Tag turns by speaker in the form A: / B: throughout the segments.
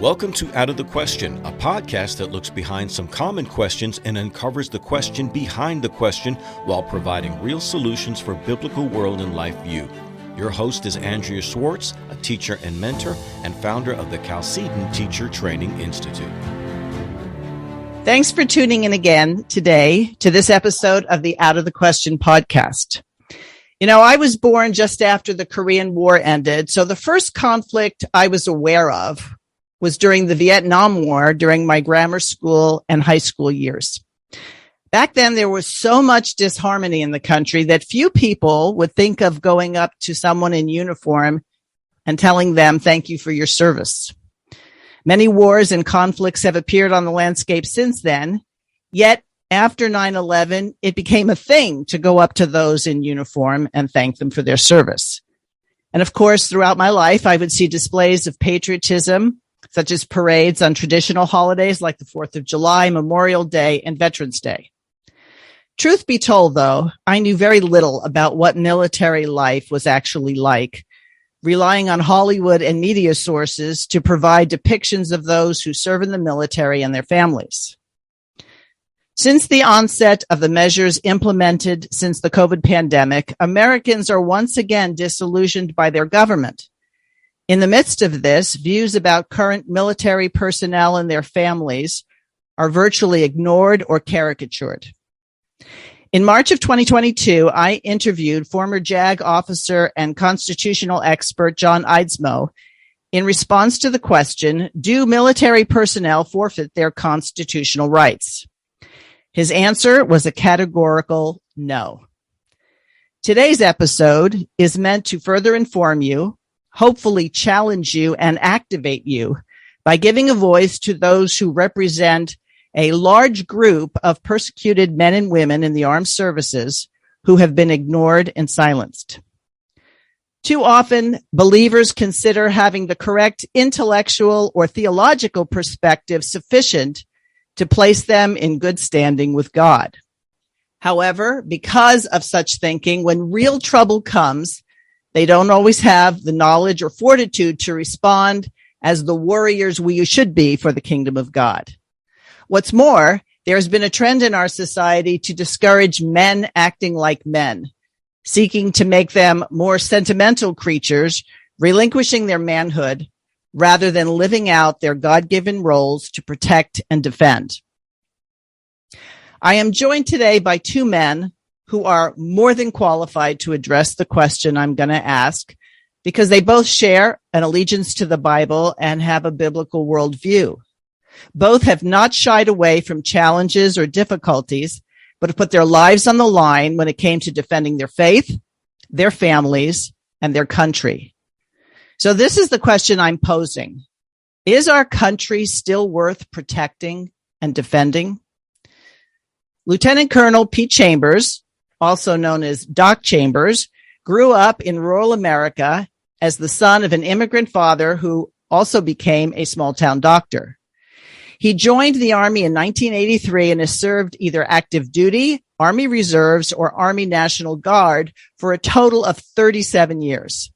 A: Welcome to Out of the Question, a podcast that looks behind some common questions and uncovers the question behind the question while providing real solutions for biblical world and life view. Your host is Andrea Schwartz, a teacher and mentor and founder of the Chalcedon Teacher Training Institute.
B: Thanks for tuning in again today to this episode of the Out of the Question podcast. You know, I was born just after the Korean War ended, so the first conflict I was aware of was during the Vietnam War during my grammar school and high school years. Back then, there was so much disharmony in the country that few people would think of going up to someone in uniform and telling them, "Thank you for your service." Many wars and conflicts have appeared on the landscape since then, yet after 9/11, it became a thing to go up to those in uniform and thank them for their service. And of course, throughout my life, I would see displays of patriotism, such as parades on traditional holidays like the 4th of July, Memorial Day, and Veterans Day. Truth be told, though, I knew very little about what military life was actually like, relying on Hollywood and media sources to provide depictions of those who serve in the military and their families. Since the onset of the measures implemented since the COVID pandemic, Americans are once again disillusioned by their government. In the midst of this, views about current military personnel and their families are virtually ignored or caricatured. In March of 2022, I interviewed former JAG officer and constitutional expert John Eidsmoe in response to the question, do military personnel forfeit their constitutional rights? His answer was a categorical no. Today's episode is meant to further inform you, hopefully challenge you and activate you by giving a voice to those who represent a large group of persecuted men and women in the armed services who have been ignored and silenced. Too often, believers consider having the correct intellectual or theological perspective sufficient to place them in good standing with God. However, because of such thinking, when real trouble comes, they don't always have the knowledge or fortitude to respond as the warriors we should be for the kingdom of God. What's more, there has been a trend in our society to discourage men acting like men, seeking to make them more sentimental creatures, relinquishing their manhood, rather than living out their God-given roles to protect and defend. I am joined today by two men who are more than qualified to address the question I'm going to ask, because they both share an allegiance to the Bible and have a biblical worldview. Both have not shied away from challenges or difficulties, but have put their lives on the line when it came to defending their faith, their families, and their country. So this is the question I'm posing. Is our country still worth protecting and defending? Lieutenant Colonel Pete Chambers, also known as Doc Chambers, grew up in rural America as the son of an immigrant father who also became a small-town doctor. He joined the Army in 1983 and has served either active duty, Army Reserves, or Army National Guard for a total of 37 years.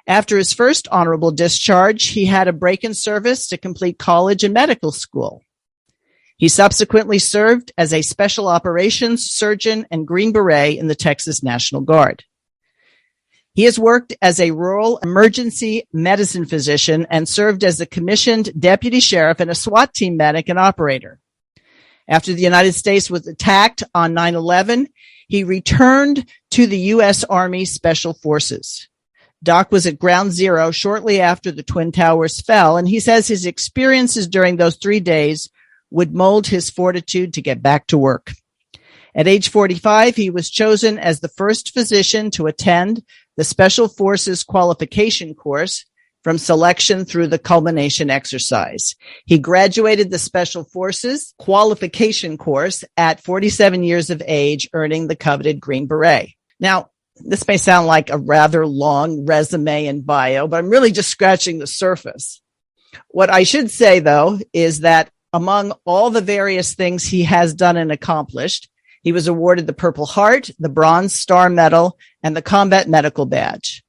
B: After his first honorable discharge, he had a break in service to complete college and medical school. He subsequently served as a special operations surgeon and Green Beret in the Texas National Guard. He has worked as a rural emergency medicine physician and served as a commissioned deputy sheriff and a SWAT team medic and operator. After the United States was attacked on 9/11, he returned to the U.S. Army Special Forces. Doc was at Ground Zero shortly after the Twin Towers fell, and he says his experiences during those 3 days would mold his fortitude to get back to work. At age 45, he was chosen as the first physician to attend the Special Forces qualification course from selection through the culmination exercise. He graduated the Special Forces qualification course at 47 years of age, earning the coveted Green Beret. Now, this may sound like a rather long resume and bio, but I'm really just scratching the surface. What I should say, though, is that among all the various things he has done and accomplished, he was awarded the Purple Heart, the Bronze Star Medal, and the Combat Medical Badge.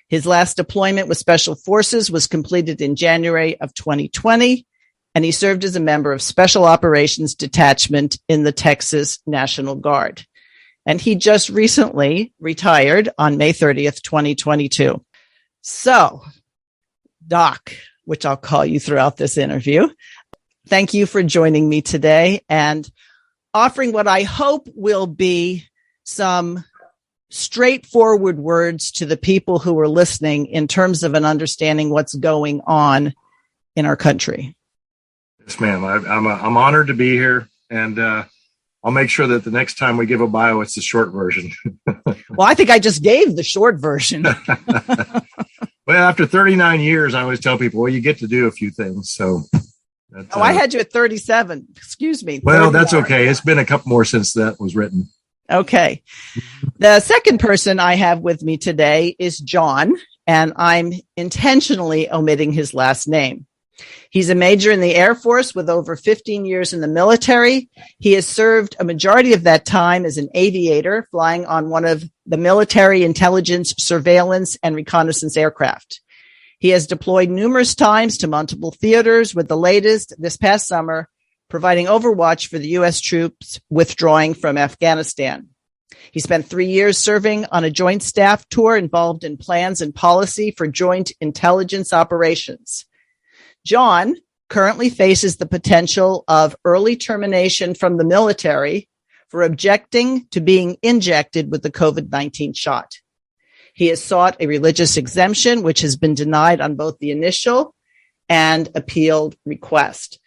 B: His last deployment with Special Forces was completed in January of 2020, and he served as a member of Special Operations Detachment in the Texas National Guard. And he just recently retired on May 30th, 2022. So, Doc, which I'll call you throughout this interview, thank you for joining me today and offering what I hope will be some straightforward words to the people who are listening in terms of an understanding what's going on in our country.
C: Yes, ma'am. I'm honored to be here, and I'll make sure that the next time we give a bio, it's the short version.
B: Well, I think I just gave the short version.
C: Well, after 39 years, I always tell people, well, you get to do a few things. So,
B: I had you at 37. Excuse me.
C: Well, that's okay. It's been a couple more since that was written.
B: Okay. The second person I have with me today is John, and I'm intentionally omitting his last name. He's a major in the Air Force with over 15 years in the military. He has served a majority of that time as an aviator, flying on one of the military intelligence, surveillance, and reconnaissance aircraft. He has deployed numerous times to multiple theaters, with the latest this past summer providing overwatch for the U.S. troops withdrawing from Afghanistan. He spent 3 years serving on a joint staff tour involved in plans and policy for joint intelligence operations. John currently faces the potential of early termination from the military for objecting to being injected with the COVID-19 shot. He has sought a religious exemption, which has been denied on both the initial and appealed request.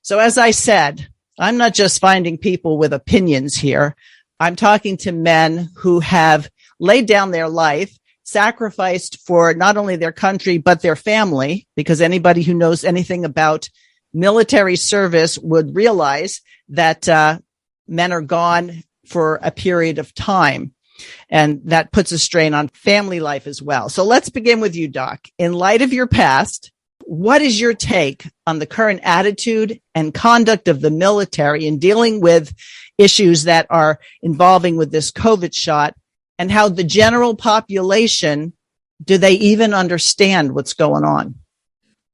B: So as I said, I'm not just finding people with opinions here. I'm talking to men who have laid down their life, sacrificed for not only their country, but their family, because anybody who knows anything about military service would realize that men are gone for a period of time. And that puts a strain on family life as well. So let's begin with you, Doc. In light of your past, what is your take on the current attitude and conduct of the military in dealing with issues that are involving with this COVID shot, and how the general population, do they even understand what's going on?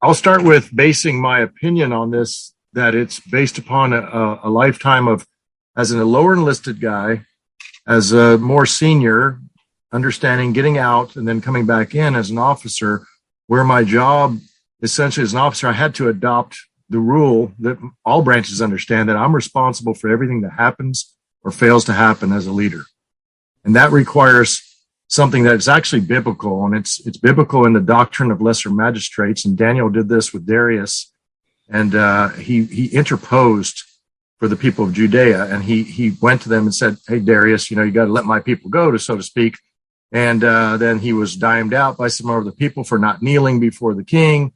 C: I'll start with basing my opinion on this, that it's based upon a lifetime of, as a lower enlisted guy, as a more senior, understanding getting out and then coming back in as an officer, where my job essentially as an officer, I had to adopt the rule that all branches understand, that I'm responsible for everything that happens or fails to happen as a leader. And that requires something that's actually biblical, and it's biblical in the doctrine of lesser magistrates. And Daniel did this with Darius, and he interposed for the people of Judea, and he went to them and said, "Hey, Darius, you got to let my people go," so to speak. And then he was dimed out by some of the people for not kneeling before the king,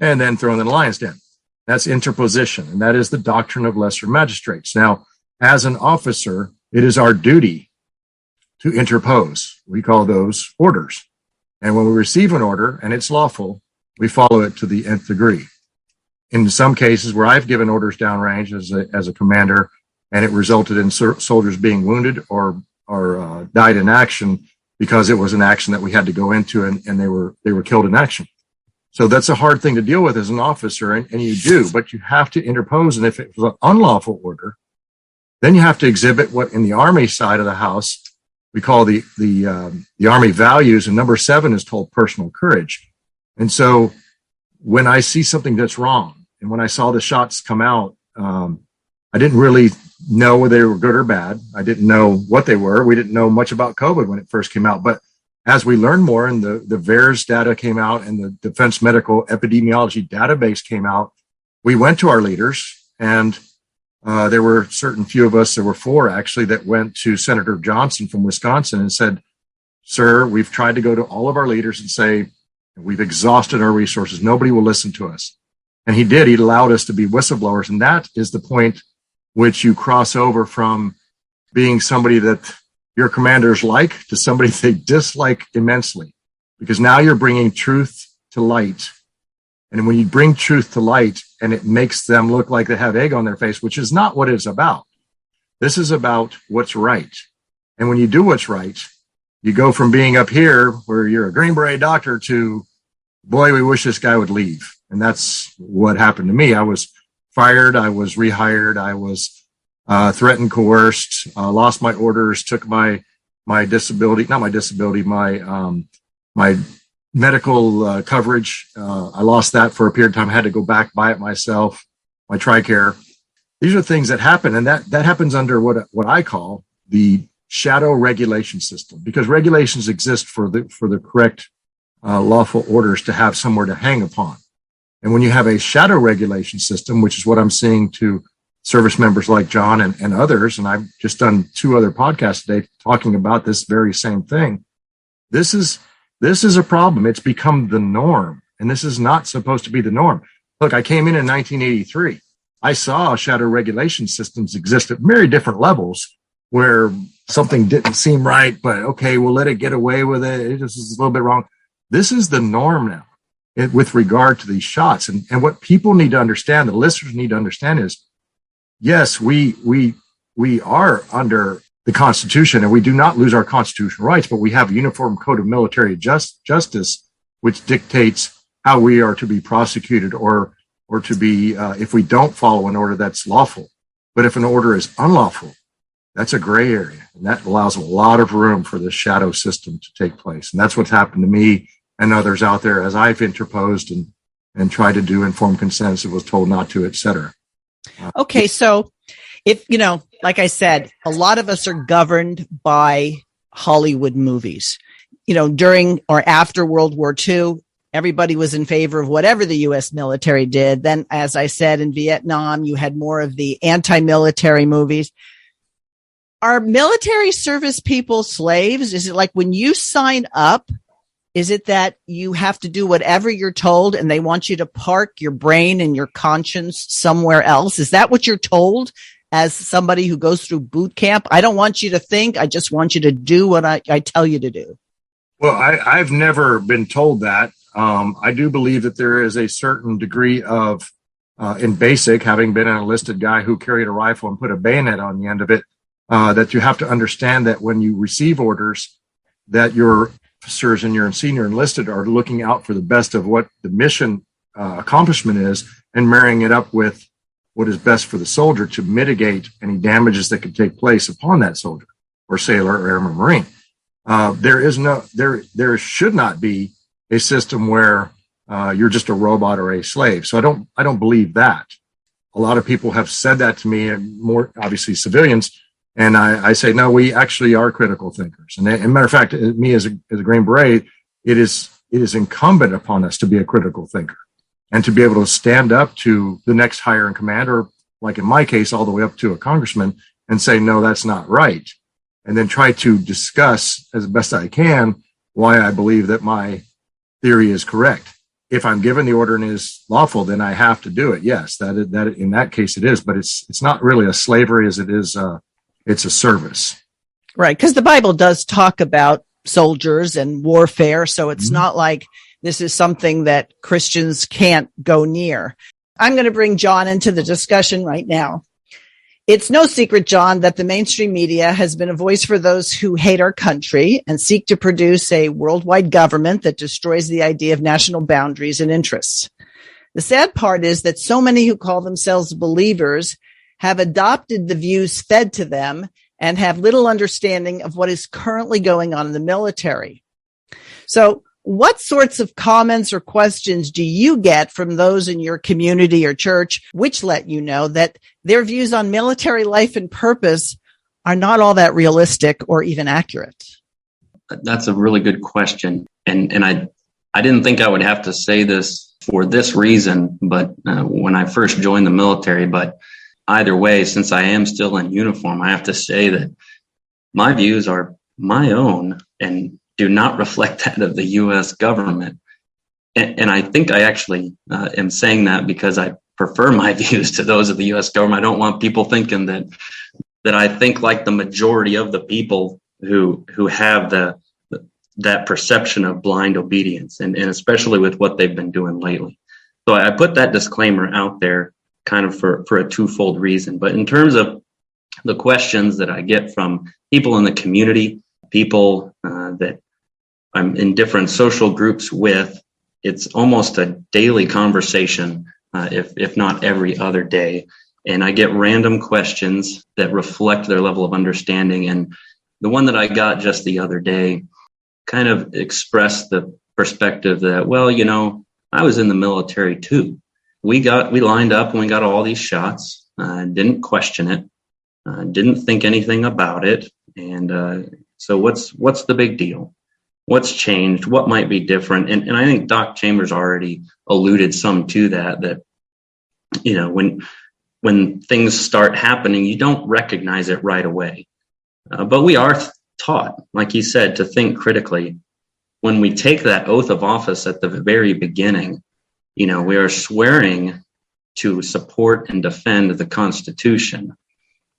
C: and then thrown in the lion's den. That's interposition, and that is the doctrine of lesser magistrates. Now, as an officer, it is our duty to interpose. We call those orders. And when we receive an order and it's lawful, we follow it to the nth degree. In some cases where I've given orders downrange as a commander, and it resulted in soldiers being wounded or died in action because it was an action that we had to go into, and they were killed in action. So that's a hard thing to deal with as an officer, and you do, but you have to interpose. And if it was an unlawful order, then you have to exhibit what in the Army side of the house we call the Army values, and number 7 is called personal courage. And so when I see something that's wrong, and when I saw the shots come out, I didn't really know whether they were good or bad. I didn't know what they were. We didn't know much about COVID when it first came out. But as we learned more, and the VAERS data came out and the Defense Medical Epidemiology database came out, we went to our leaders, and there were certain few of us, there were 4 actually, that went to Senator Johnson from Wisconsin and said, "Sir, we've tried to go to all of our leaders and say, we've exhausted our resources. Nobody will listen to us." And he did. He allowed us to be whistleblowers. And that is the point which you cross over from being somebody that your commanders like to somebody they dislike immensely, because now you're bringing truth to light. And when you bring truth to light and it makes them look like they have egg on their face, which is not what it's about. This is about what's right. And when you do what's right, you go from being up here where you're a Green Beret doctor to, boy, we wish this guy would leave. And that's what happened to me. I was fired. I was rehired. I was threatened, coerced, lost my orders, took my disability, not my disability, my medical coverage. I lost that for a period of time. I had to go back, buy it myself, my TRICARE. These are things that happen. And that happens under what I call the shadow regulation system, because regulations exist for the correct lawful orders to have somewhere to hang upon. And when you have a shadow regulation system, which is what I'm seeing to service members like John and others, and I've just done 2 other podcasts today talking about this very same thing. This is a problem. It's become the norm, and this is not supposed to be the norm. Look, I came in 1983. I saw shadow regulation systems exist at very different levels where something didn't seem right, but okay, we'll let it get away with it. It just is a little bit wrong. This is the norm now with regard to these shots. And what people need to understand, the listeners need to understand is, yes, we are under the Constitution and we do not lose our constitutional rights, but we have a uniform code of military justice, which dictates how we are to be prosecuted or to be, if we don't follow an order that's lawful. But if an order is unlawful, that's a gray area. And that allows a lot of room for the shadow system to take place. And that's what's happened to me and others out there as I've interposed and tried to do informed consent and was told not to, et cetera.
B: Okay. So if, like I said, a lot of us are governed by Hollywood movies. During or after World War II, everybody was in favor of whatever the U.S. military did. Then, as I said, in Vietnam, you had more of the anti-military movies. Are military service people slaves? Is it like when you sign up, is it that you have to do whatever you're told and they want you to park your brain and your conscience somewhere else? Is that what you're told as somebody who goes through boot camp? I don't want you to think. I just want you to do what I tell you to do.
C: Well, I've never been told that. I do believe that there is a certain degree of, in basic, having been an enlisted guy who carried a rifle and put a bayonet on the end of it, that you have to understand that when you receive orders, that your officers and your senior enlisted are looking out for the best of what the mission accomplishment is and marrying it up with what is best for the soldier to mitigate any damages that could take place upon that soldier or sailor or airman marine. There should not be a system where you're just a robot or a slave. So I don't believe that. A lot of people have said that to me, and more obviously civilians. And I say, no, we actually are critical thinkers. And as a matter of fact, me as a Green Beret, it is incumbent upon us to be a critical thinker and to be able to stand up to the next higher in command, or like in my case, all the way up to a congressman, and say, no, that's not right. And then try to discuss as best I can why I believe that my theory is correct. If I'm given the order and is lawful, then I have to do it. Yes, that in that case it is, but it's not really a slavery as it is. It's a service.
B: Right. Because the Bible does talk about soldiers and warfare. So it's not like this is something that Christians can't go near. I'm going to bring John into the discussion right now. It's no secret, John, that the mainstream media has been a voice for those who hate our country and seek to produce a worldwide government that destroys the idea of national boundaries and interests. The sad part is that so many who call themselves believers have adopted the views fed to them and have little understanding of what is currently going on in the military. So what sorts of comments or questions do you get from those in your community or church which let you know that their views on military life and purpose are not all that realistic or even accurate?
D: That's a really good question. And I didn't think I would have to say this for this reason, but when I first joined the military, but either way, since I am still in uniform, I have to say that my views are my own and do not reflect that of the U.S. government. And I think I actually am saying that because I prefer my views to those of the U.S. government. I don't want people thinking that I think like the majority of the people who have that perception of blind obedience, and especially with what they've been doing lately. So I put that disclaimer out there kind of for a twofold reason. But in terms of the questions that I get from people in the community, people that I'm in different social groups with. It's almost a daily conversation, if not every other day. And I get random questions that reflect their level of understanding. And the one that I got just the other day kind of expressed the perspective that, well, I was in the military too. We lined up and we got all these shots, didn't question it, didn't think anything about it. And so what's the big deal? What's changed? What might be different? And I think Doc Chambers already alluded some to that, when things start happening, you don't recognize it right away. But we are taught, like he said, to think critically. When we take that oath of office at the very beginning, we are swearing to support and defend the Constitution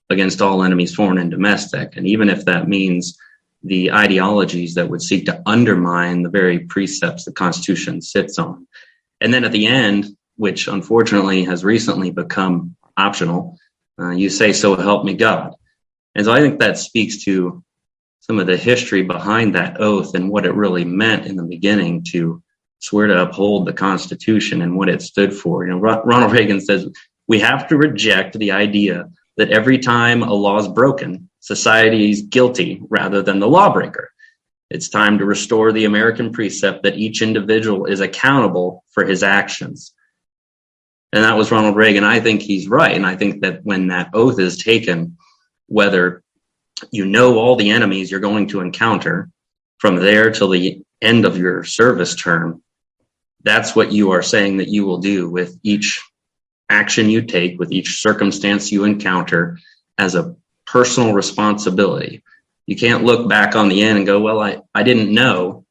D: against all enemies, foreign and domestic. And even if that means the ideologies that would seek to undermine the very precepts the Constitution sits on. And then at the end, which unfortunately has recently become optional, you say, "So help me God." And so I think that speaks to some of the history behind that oath and what it really meant in the beginning to swear to uphold the Constitution and what it stood for. Ronald Reagan says we have to reject the idea that every time a law is broken, society is guilty rather than the lawbreaker. It's time to restore the American precept that each individual is accountable for his actions. And that was Ronald Reagan. I think he's right. And I think that when that oath is taken, whether all the enemies you're going to encounter from there till the end of your service term, that's what you are saying that you will do with each action you take, with each circumstance you encounter, as a personal responsibility. You can't look back on the end and go, well, I didn't know,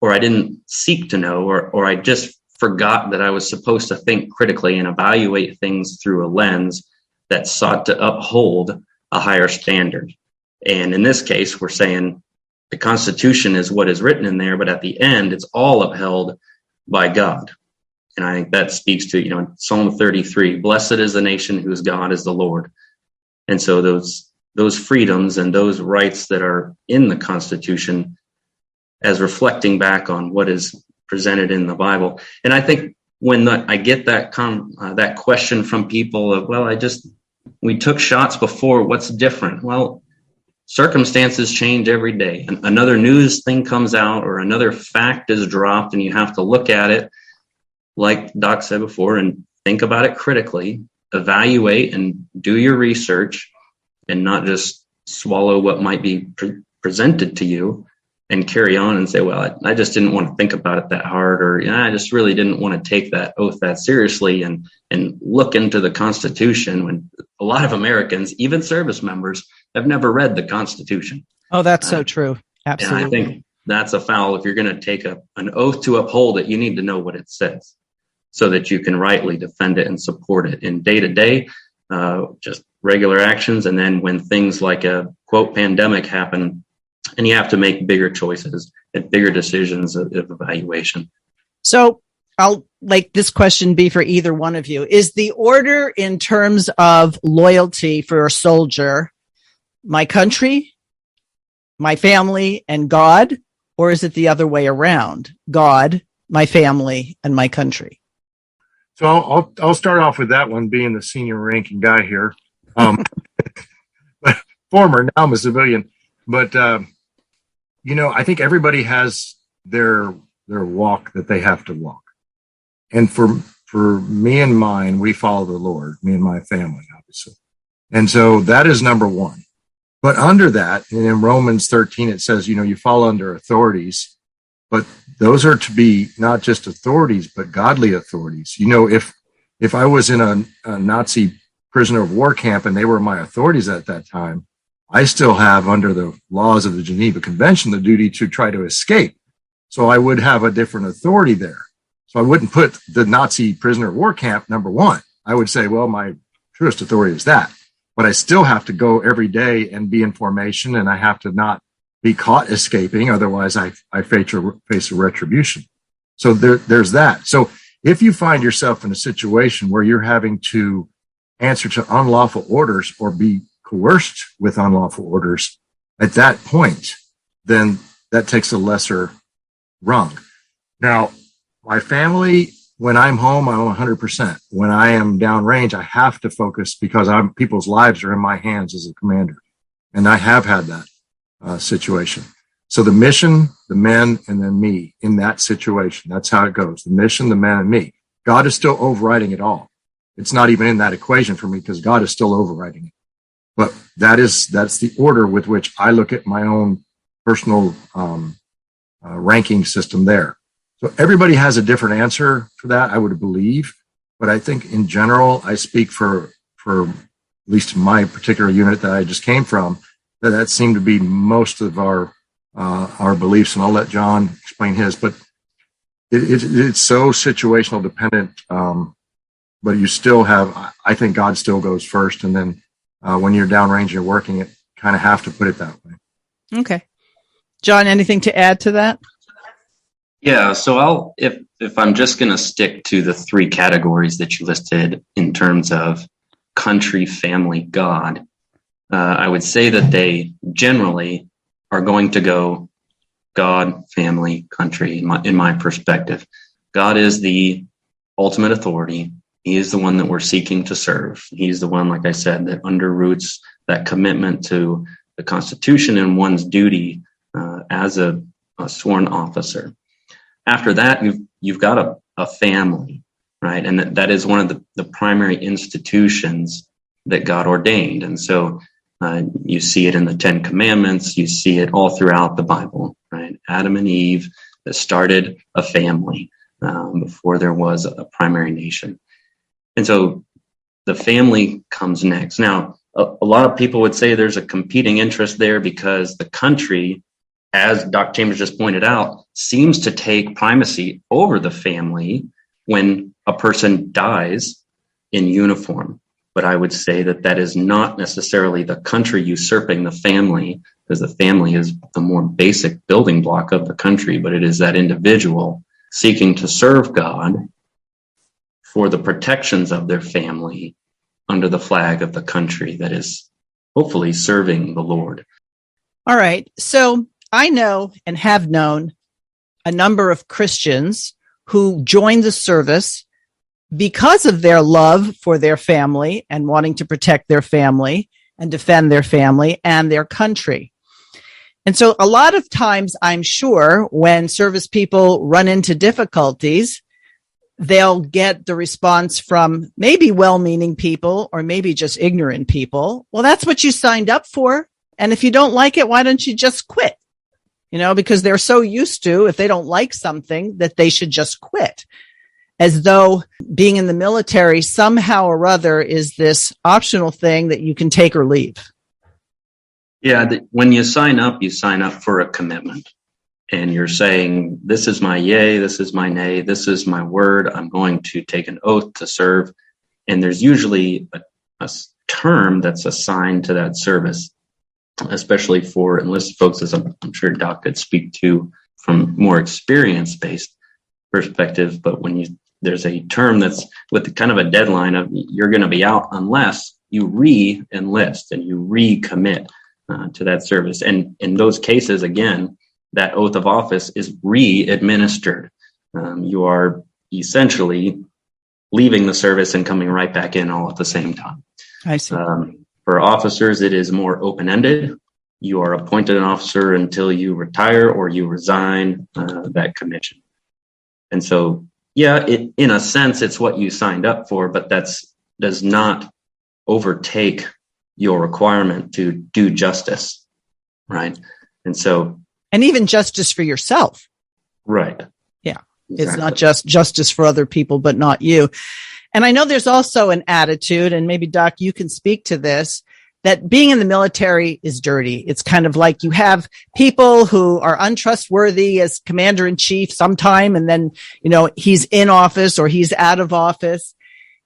D: or I didn't seek to know, or I just forgot that I was supposed to think critically and evaluate things through a lens that sought to uphold a higher standard. And in this case, we're saying the Constitution is what is written in there, but at the end, it's all upheld by God. And I think that speaks to, Psalm 33, "Blessed is the nation whose God is the Lord." And so those freedoms and those rights that are in the Constitution, as reflecting back on what is presented in the Bible. And I think when I get that question from people of, well, we took shots before, what's different? Well, circumstances change every day. Another news thing comes out or another fact is dropped, and you have to look at it, like Doc said before, and think about it critically, evaluate and do your research, and not just swallow what might be presented to you and carry on and say, well, I just didn't want to think about it that hard, or I just really didn't want to take that oath that seriously and look into the Constitution, when a lot of Americans, even service members, have never read the Constitution.
B: Oh, that's so true. Absolutely.
D: And I think that's a foul. If you're going to take an oath to uphold it, you need to know what it says so that you can rightly defend it and support it in day to day, just regular actions. And then when things like a quote pandemic happen, and you have to make bigger choices and bigger decisions of evaluation.
B: So I'll let this question be for either one of you. Is the order in terms of loyalty for a soldier, my country, my family, and God? Or is it the other way around? God, my family, and my country?
C: So I'll start off with that one, being the senior ranking guy here. But former, now I'm a civilian. But I think everybody has their walk that they have to walk. And for me and mine, we follow the Lord, me and my family, obviously. And so that is number one. But under that, and in Romans 13, it says, you fall under authorities, but those are to be not just authorities, but godly authorities. If I was in a Nazi prisoner of war camp and they were my authorities at that time, I still have, under the laws of the Geneva Convention, the duty to try to escape. So I would have a different authority there. So I wouldn't put the Nazi prisoner of war camp number one. I would say, well, my truest authority is that. But I still have to go every day and be in formation, and I have to not be caught escaping. Otherwise, I face a retribution. So there's that. So if you find yourself in a situation where you're having to answer to unlawful orders or be coerced with unlawful orders, at that point, then that takes a lesser rung. Now, my family, when I'm home, I'm 100%. When I am downrange, I have to focus because people's lives are in my hands as a commander. And I have had that situation. So the mission, the men, and then me in that situation. That's how it goes. The mission, the men, and me. God is still overriding it all. It's not even in that equation for me because God is still overriding it. But that's the order with which I look at my own personal ranking system there. So everybody has a different answer for that, I would believe. But I think in general, I speak for at least my particular unit that I just came from, that seemed to be most of our beliefs. And I'll let John explain his. But it's so situational dependent. But you still have, I think God still goes first. And then when you're downrange, you're working it, kind of have to put it that way.
B: Okay. John, anything to add to that?
D: Yeah, so if I'm just going to stick to the three categories that you listed in terms of country, family, God, I would say that they generally are going to go God, family, country, in my perspective. God is the ultimate authority. He is the one that we're seeking to serve. He's the one, like I said, that underroots that commitment to the Constitution and one's duty as a sworn officer. After that, you've got a family, right? And that is one of the primary institutions that God ordained. And so you see it in the Ten Commandments. You see it all throughout the Bible, right? Adam and Eve that started a family before there was a primary nation. And so the family comes next. Now, a lot of people would say there's a competing interest there because the country, as Dr. Chambers just pointed out, seems to take primacy over the family when a person dies in uniform. But I would say that is not necessarily the country usurping the family, because the family is the more basic building block of the country, but it is that individual seeking to serve God for the protections of their family under the flag of the country that is hopefully serving the Lord.
B: All right. So I know and have known a number of Christians who joined the service because of their love for their family and wanting to protect their family and defend their family and their country. And so a lot of times, I'm sure when service people run into difficulties, they'll get the response from maybe well-meaning people or maybe just ignorant people. Well, that's what you signed up for. And if you don't like it, why don't you just quit? Because they're so used to, if they don't like something, that they should just quit. As though being in the military somehow or other is this optional thing that you can take or leave.
D: Yeah, when you sign up for a commitment. And you're saying, this is my yay, this is my nay, this is my word. I'm going to take an oath to serve. And there's usually a term that's assigned to that service, especially for enlisted folks, as I'm sure Doc could speak to from more experience-based perspective. But when there's a term that's with kind of a deadline of you're going to be out unless you re-enlist and you recommit to that service. And in those cases, again, that oath of office is re-administered. You are essentially leaving the service and coming right back in all at the same time.
B: I see.
D: For officers, it is more open-ended. You are appointed an officer until you retire or you resign that commission. And so, yeah, in a sense, it's what you signed up for, but does not overtake your requirement to do justice, right? And so,
B: and even justice for yourself.
D: Right.
B: Yeah.
D: Exactly.
B: It's not just justice for other people, but not you. And I know there's also an attitude, and maybe Doc, you can speak to this, that being in the military is dirty. It's kind of like you have people who are untrustworthy as commander in chief sometime, and then, he's in office or he's out of office.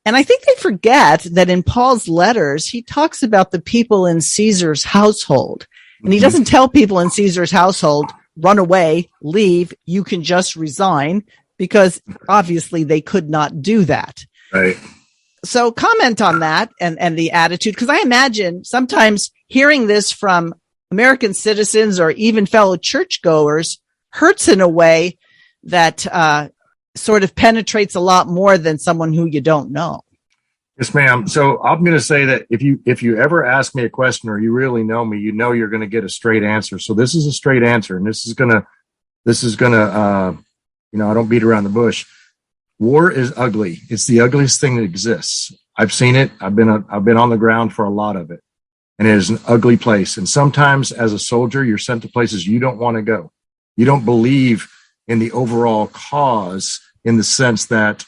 B: And I think they forget that in Paul's letters, he talks about the people in Caesar's household. And he doesn't tell people in Caesar's household, run away, leave, you can just resign, because obviously they could not do that.
C: Right.
B: So comment on that and the attitude, because I imagine sometimes hearing this from American citizens or even fellow churchgoers hurts in a way that sort of penetrates a lot more than someone who you don't know.
C: Yes, ma'am. So I'm going to say that if you ever ask me a question or you really know me, you know you're going to get a straight answer. So this is a straight answer, and this is going to I don't beat around the bush. War is ugly. It's the ugliest thing that exists. I've seen it. I've been on the ground for a lot of it, and it is an ugly place. And sometimes, as a soldier, you're sent to places you don't want to go. You don't believe in the overall cause, in the sense that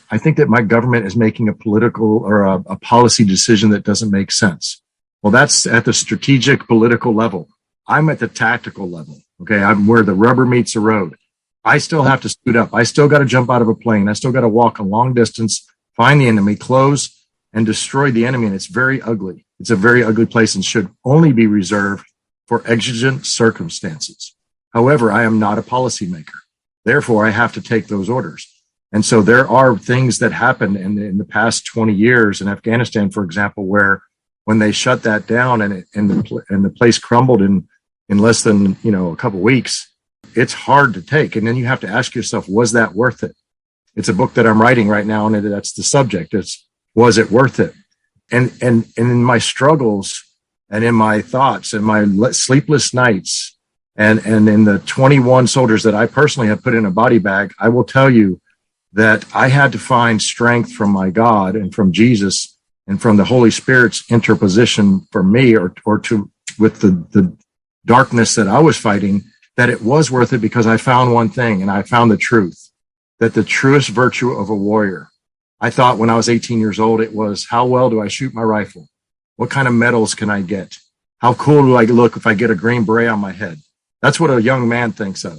C: I think that my government is making a political or a policy decision that doesn't make sense. Well, that's at the strategic political level. I'm at the tactical level. Okay. I'm where the rubber meets the road. I still have to suit up. I still got to jump out of a plane. I still got to walk a long distance, find the enemy, close and destroy the enemy. And it's very ugly. It's a very ugly place and should only be reserved for exigent circumstances. However, I am not a policymaker. Therefore, I have to take those orders. And so there are things that happened in the past 20 years in Afghanistan, for example, where when they shut that down and the place crumbled in less than, a couple of weeks, it's hard to take. And then you have to ask yourself, was that worth it? It's a book that I'm writing right now, and that's the subject. Was it worth it? And in my struggles and in my thoughts and my sleepless nights and in the 21 soldiers that I personally have put in a body bag, I will tell you that I had to find strength from my God and from Jesus and from the Holy Spirit's interposition for me or with the darkness that I was fighting, that it was worth it because I found one thing, and I found the truth, that the truest virtue of a warrior. I thought when I was 18 years old, it was, how well do I shoot my rifle? What kind of medals can I get? How cool do I look if I get a green beret on my head? That's what a young man thinks of.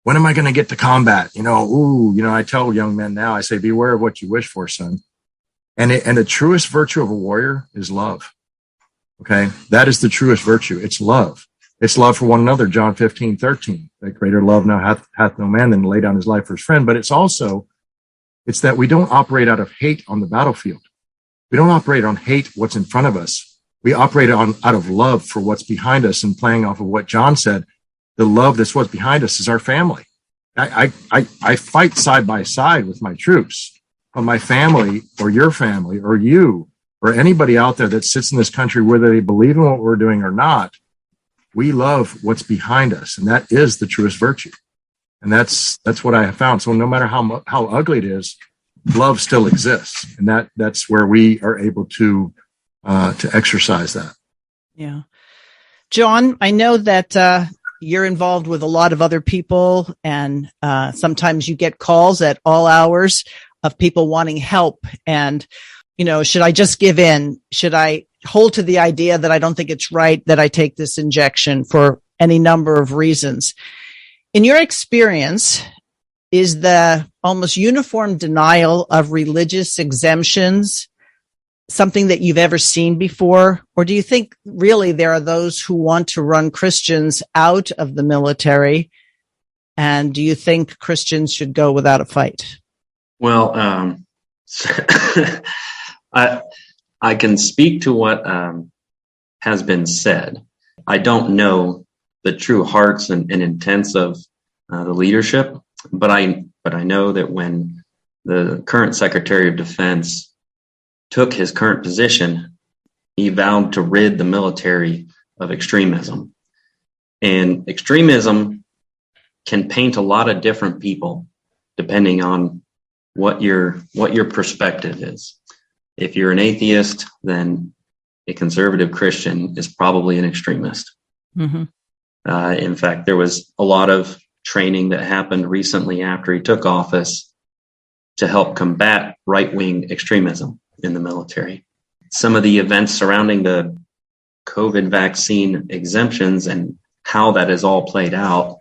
C: When am I going to get to combat? I tell young men now, I say, beware of what you wish for, son. And the truest virtue of a warrior is love. Okay. That is the truest virtue. It's love. It's love for one another. John 15:13, that greater love now hath no man than to lay down his life for his friend. But it's that we don't operate out of hate on the battlefield. We don't operate on hate what's in front of us. We operate out of love for what's behind us, and playing off of what John said. The love that's what's behind us is our family. I fight side by side with my troops, but my family or your family or you or anybody out there that sits in this country, whether they believe in what we're doing or not, we love what's behind us. And that is the truest virtue. And that's what I have found. So no matter how ugly it is, love still exists. And that's where we are able to exercise that.
B: Yeah. John, I know that, you're involved with a lot of other people, and sometimes you get calls at all hours of people wanting help. And, should I just give in? Should I hold to the idea that I don't think it's right that I take this injection for any number of reasons? In your experience, is the almost uniform denial of religious exemptions something that you've ever seen before? Or do you think really there are those who want to run Christians out of the military? And do you think Christians should go without a fight?
D: Well, I can speak to what has been said. I don't know the true hearts and intents of the leadership, but I know that when the current Secretary of Defense took his current position, he vowed to rid the military of extremism. And extremism can paint a lot of different people depending on what your perspective is. If you're an atheist, then a conservative Christian is probably an extremist. Mm-hmm. In fact, there was a lot of training that happened recently after he took office to help combat right-wing extremism in the military. Some of the events surrounding the COVID vaccine exemptions and how that is all played out,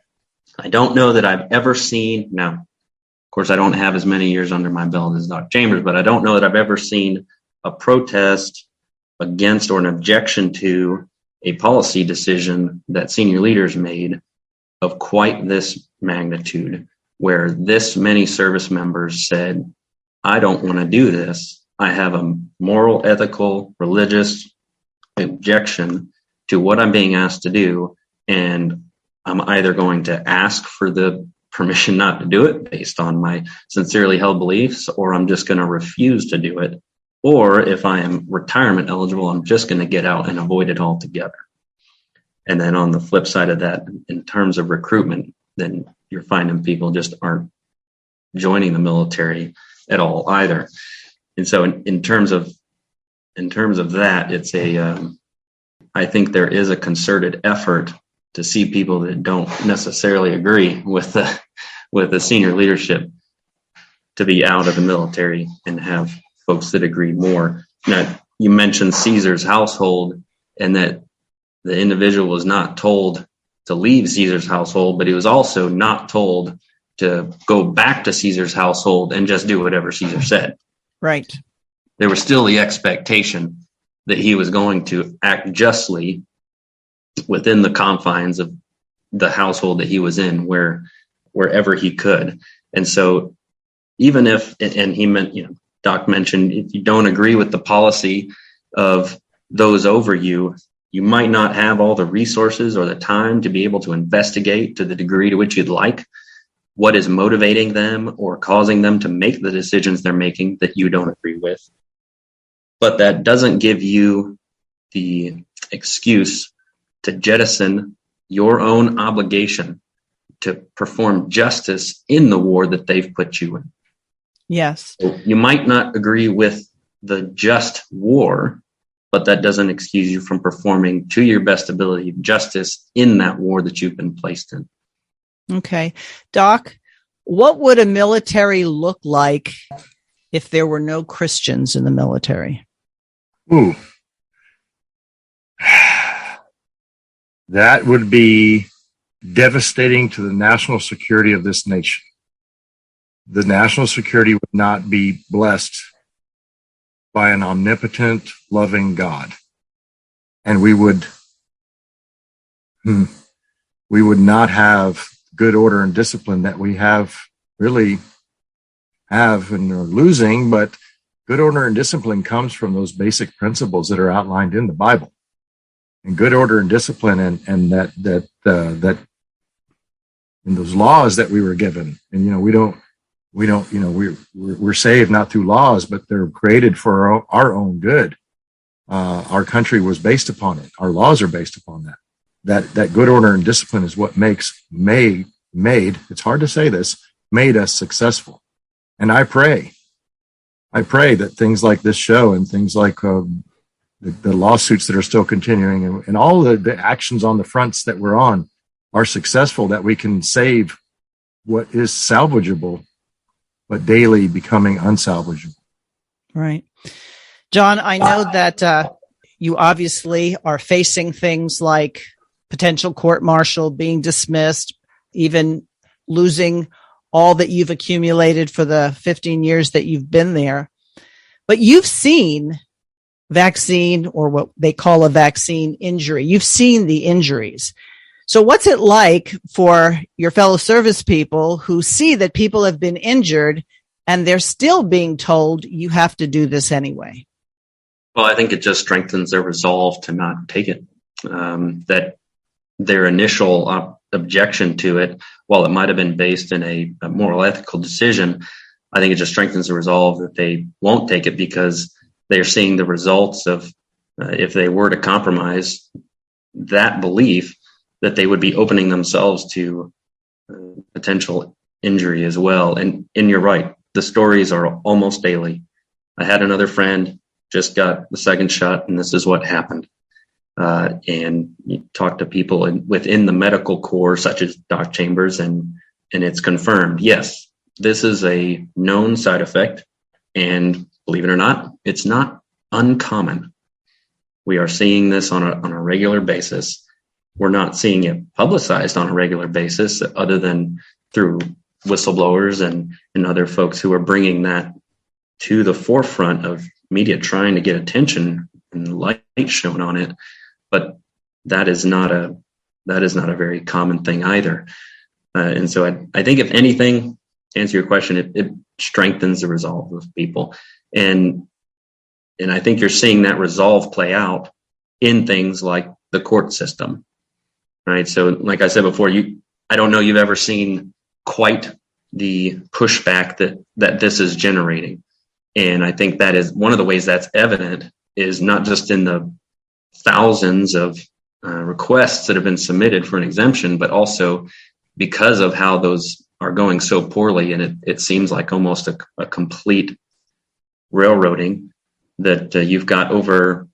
D: I don't know that I've ever seen. Now, of course, I don't have as many years under my belt as Dr. Chambers, but I don't know that I've ever seen a protest against or an objection to a policy decision that senior leaders made of quite this magnitude, where this many service members said, I don't want to do this. I have a moral, ethical, religious objection to what I'm being asked to do, and I'm either going to ask for the permission not to do it based on my sincerely held beliefs, or I'm just going to refuse to do it. Or if I am retirement eligible, I'm just going to get out and avoid it altogether. And then on the flip side of that, in terms of recruitment, then you're finding people just aren't joining the military at all either. And so in terms of that, it's I think there is a concerted effort to see people that don't necessarily agree with the senior leadership to be out of the military and have folks that agree more. Now, you mentioned Caesar's household, and that the individual was not told to leave Caesar's household, but he was also not told to go back to Caesar's household and just do whatever Caesar said.
B: Right.
D: There was still the expectation that he was going to act justly within the confines of the household that he was in, wherever he could. And so even if, and he meant, Doc mentioned, if you don't agree with the policy of those over you, you might not have all the resources or the time to be able to investigate to the degree to which you'd like what is motivating them or causing them to make the decisions they're making that you don't agree with. But that doesn't give you the excuse to jettison your own obligation to perform justice in the war that they've put you in.
B: Yes.
D: So you might not agree with the just war, but that doesn't excuse you from performing to your best ability justice in that war that you've been placed in.
B: Okay. Doc, what would a military look like if there were no Christians in the military?
C: Ooh. That would be devastating to the national security of this nation. The national security would not be blessed by an omnipotent, loving God. And we would not have good order and discipline that we really have and are losing, but good order and discipline comes from those basic principles that are outlined in the Bible. And good order and discipline and that in those laws that we were given. And we're saved not through laws, but they're created for our own good. Our country was based upon it. Our laws are based upon that. That good order and discipline is what made, it's hard to say this, made us successful. And I pray that things like this show and things like the lawsuits that are still continuing and all the actions on the fronts that we're on are successful, that we can save what is salvageable, but daily becoming unsalvageable.
B: Right. John, I know that you obviously are facing things like potential court-martial, being dismissed, even losing all that you've accumulated for the 15 years that you've been there. But you've seen vaccine, or what they call a vaccine injury. You've seen the injuries. So what's it like for your fellow service people who see that people have been injured and they're still being told you have to do this anyway?
D: Well, I think it just strengthens their resolve to not take it. That their initial objection to it, while it might have been based in a moral ethical decision, I think it just strengthens the resolve that they won't take it because they're seeing the results of if they were to compromise that belief, that they would be opening themselves to potential injury as well. And you're right, the stories are almost daily. I had another friend just got the second shot, and this is what happened. And you talk to people within the medical corps, such as Doc Chambers, and it's confirmed. Yes, this is a known side effect, and believe it or not, it's not uncommon. We are seeing this on a regular basis. We're not seeing it publicized on a regular basis, other than through whistleblowers and other folks who are bringing that to the forefront of media, trying to get attention and light shown on it. But that is not a very common thing either. And so I think, if anything, to answer your question, it strengthens the resolve of people. And I think you're seeing that resolve play out in things like the court system, right? So like I said before, I don't know you've ever seen quite the pushback that this is generating. And I think that is one of the ways that's evident is not just in the thousands of requests that have been submitted for an exemption, but also because of how those are going so poorly. And it seems like almost a complete railroading that you've got over,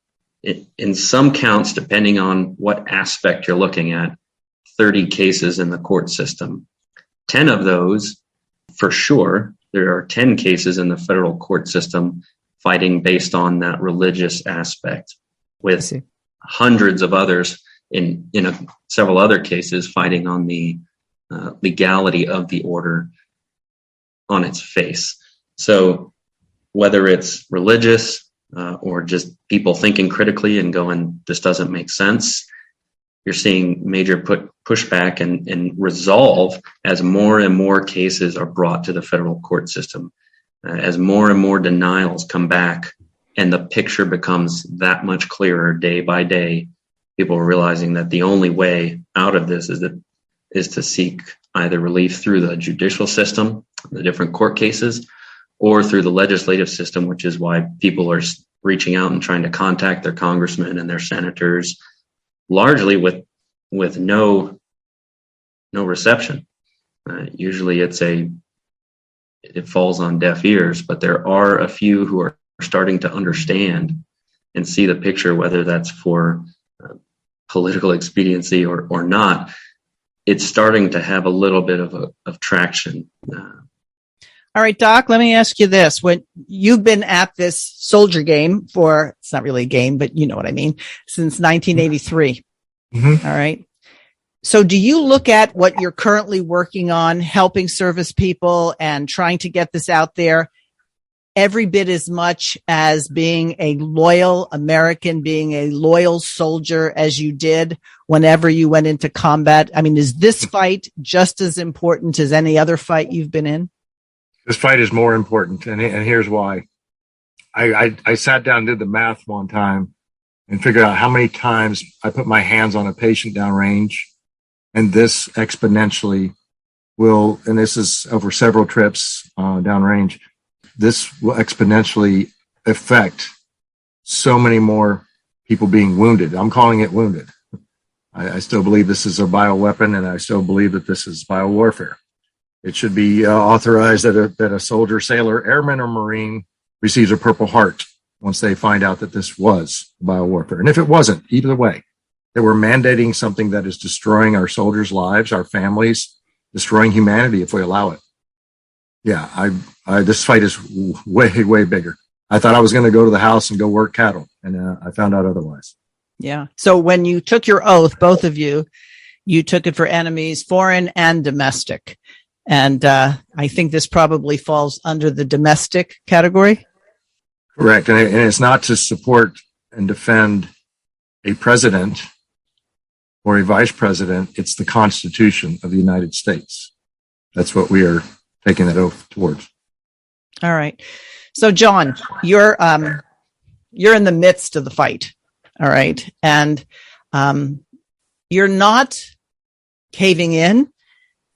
D: in some counts, depending on what aspect you're looking at, 30 cases in the court system. 10 of those, for sure, there are 10 cases in the federal court system fighting based on that religious aspect, with hundreds of others in several other cases fighting on the legality of the order on its face. So whether it's religious or just people thinking critically and going, this doesn't make sense, you're seeing major pushback and resolve as more and more cases are brought to the federal court system, as more and more denials come back, and the picture becomes that much clearer day by day. People are realizing that the only way out of this is to seek either relief through the judicial system, the different court cases, or through the legislative system, which is why people are reaching out and trying to contact their congressmen and their senators, largely with no reception. Usually it falls on deaf ears, but there are a few who are starting to understand and see the picture, whether that's for political expediency or not. It's starting to have a little bit of traction.
B: All right, Doc, let me ask you this. When you've been at this soldier game for, it's not really a game, but you know what I mean, since 1983. Mm-hmm. All right. So do you look at what you're currently working on, helping service people and trying to get this out there every bit as much as being a loyal American, being a loyal soldier as you did whenever you went into combat? I mean, is this fight just as important as any other fight you've been in?
C: This fight is more important, and here's why. I sat down and did the math one time and figured out how many times I put my hands on a patient downrange, and this exponentially will, and this is over several trips downrange, this will exponentially affect so many more people being wounded. I'm calling it wounded. I still believe this is a bioweapon, and I still believe that this is biowarfare. It should be authorized that a soldier, sailor, airman, or Marine receives a Purple Heart once they find out that this was biowarfare. And if it wasn't, either way, that we're mandating something that is destroying our soldiers' lives, our families, destroying humanity if we allow it. Yeah, this fight is way, way bigger. I thought I was going to go to the house and go work cattle, and I found out otherwise.
B: Yeah. So when you took your oath, both of you took it for enemies, foreign and domestic. And I think this probably falls under the domestic category.
C: Correct. And it's not to support and defend a president or a vice president. It's the Constitution of the United States. That's what we are taking that oath towards.
B: All right. So, John, you're in the midst of the fight. All right. And you're not caving in.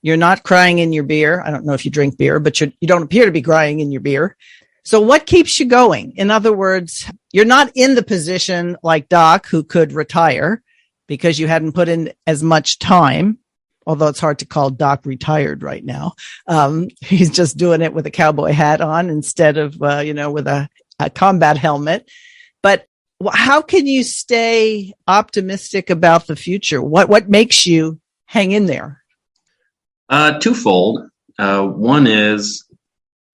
B: You're not crying in your beer. I don't know if you drink beer, but you don't appear to be crying in your beer. So what keeps you going? In other words, you're not in the position like Doc, who could retire because you hadn't put in as much time, although it's hard to call Doc retired right now. He's just doing it with a cowboy hat on instead of, with a combat helmet. But how can you stay optimistic about the future? What makes you hang in there?
D: Twofold. One is,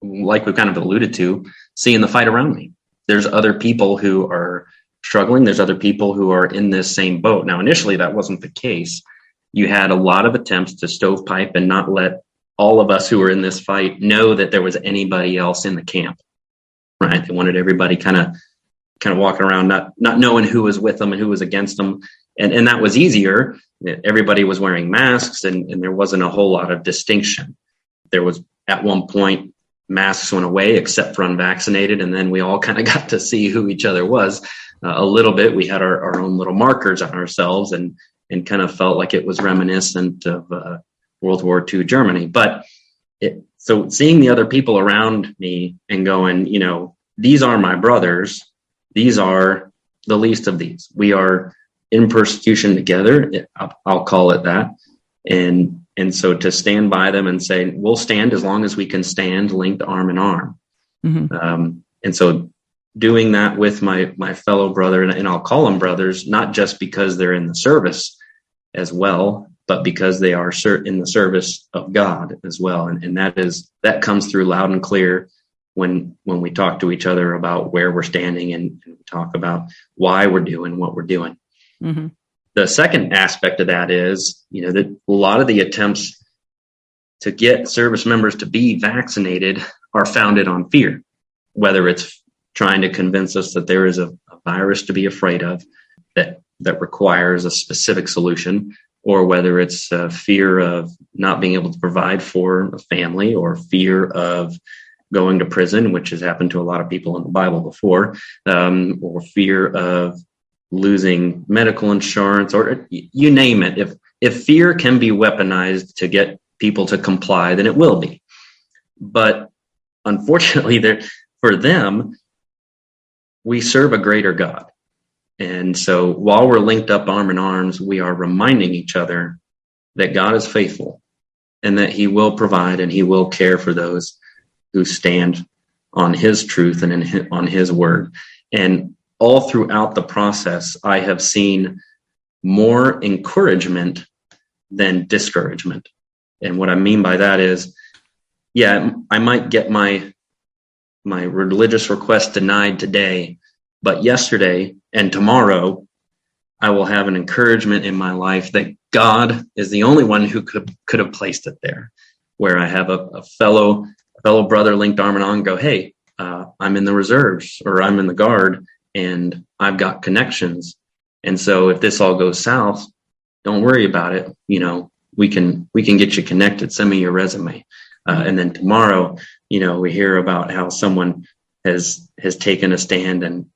D: like we've kind of alluded to, seeing the fight around me. There's other people who are struggling. There's other people who are in this same boat. Now, initially, that wasn't the case. You had a lot of attempts to stovepipe and not let all of us who were in this fight know that there was anybody else in the camp, right? They wanted everybody kind of walking around, not knowing who was with them and who was against them. And that was easier. Everybody was wearing masks and there wasn't a whole lot of distinction. There was at one point masks went away except for unvaccinated. And then we all kind of got to see who each other was a little bit. We had our own little markers on ourselves and kind of felt like it was reminiscent of World War II Germany. But so seeing the other people around me and going, these are my brothers. These are the least of these. We are in persecution together. I'll call it that. And so to stand by them and say, we'll stand as long as we can stand linked arm in arm. Mm-hmm. And so doing that with my fellow brother, and I'll call them brothers, not just because they're in the service as well, but because they are in the service of God as well. And that comes through loud and clear when we talk to each other about where we're standing and we talk about why we're doing what we're doing. Mm-hmm. The second aspect of that is, that a lot of the attempts to get service members to be vaccinated are founded on fear, whether it's trying to convince us that there is a virus to be afraid of that requires a specific solution, or whether it's fear of not being able to provide for a family, or fear of going to prison, which has happened to a lot of people in the Bible before, or fear of losing medical insurance, or you name it. If fear can be weaponized to get people to comply, then it will be. But unfortunately, for them, we serve a greater God. And so while we're linked up arm in arms, we are reminding each other that God is faithful and that he will provide and he will care for those who stand on his truth and on his word. And all throughout the process, I have seen more encouragement than discouragement. And what I mean by that is, I might get my religious request denied today, but yesterday and tomorrow, I will have an encouragement in my life that God is the only one who could have placed it there, where I have a fellow brother linked arm in arm and go, hey, I'm in the reserves, or I'm in the guard, and I've got connections. And so if this all goes south, don't worry about it. We can get you connected. Send me your resume. And then tomorrow, we hear about how someone has taken a stand and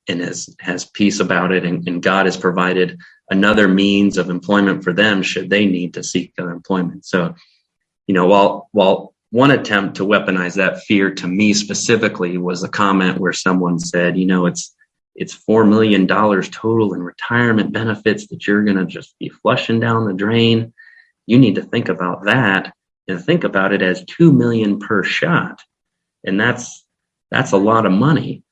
D: has peace about it. And God has provided another means of employment for them should they need to seek other employment. So, while one attempt to weaponize that fear to me specifically was a comment where someone said, it's $4 million total in retirement benefits that you're going to just be flushing down the drain. You need to think about that and think about it as $2 million per shot. And that's a lot of money.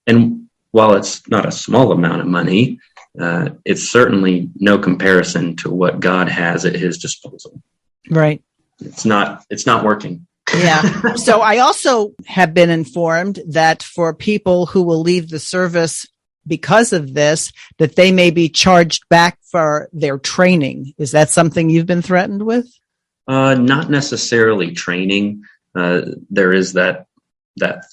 D: And while it's not a small amount of money, it's certainly no comparison to what God has at his disposal.
B: Right.
D: It's not working.
B: Yeah. So I also have been informed that for people who will leave the service because of this, that they may be charged back for their training. Is that something you've been threatened with?
D: Not necessarily training. There is that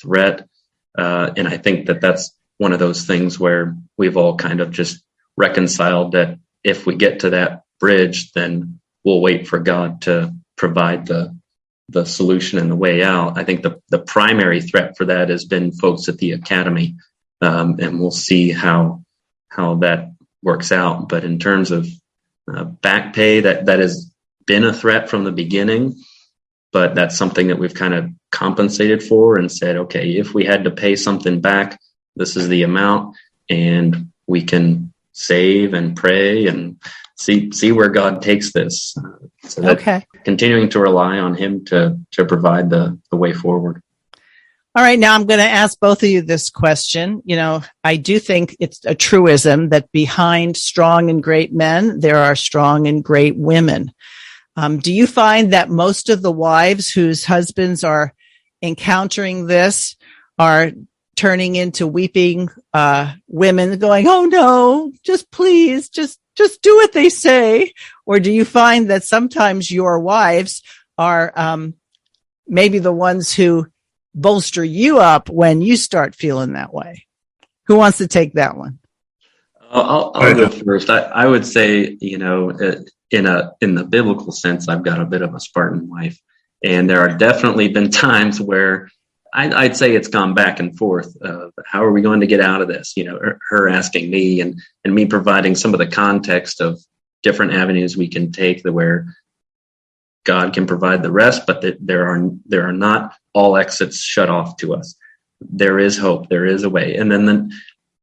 D: threat. And I think that's one of those things where we've all kind of just reconciled that if we get to that bridge, then we'll wait for God to provide the solution and the way out. I think the primary threat for that has been folks at the academy. And we'll see how that works out. But in terms of back pay, that has been a threat from the beginning, but that's something that we've kind of compensated for and said, okay, if we had to pay something back, this is the amount, and we can save and pray and see where God takes this. So okay. Continuing to rely on him to provide the way forward.
B: All right. Now I'm going to ask both of you this question. I do think it's a truism that behind strong and great men, there are strong and great women. Do you find that most of the wives whose husbands are encountering this are turning into weeping women going, oh no, just please, just do what they say? Or do you find that sometimes your wives are maybe the ones who bolster you up when you start feeling that way? Who wants to take that one?
D: I'll go first. I would say, in the biblical sense, I've got a bit of a Spartan wife, and there are definitely been times where I'd say it's gone back and forth. How are we going to get out of this? Her asking me and me providing some of the context of different avenues we can take where God can provide the rest, but that there are not all exits shut off to us. There is hope. There is a way. And then a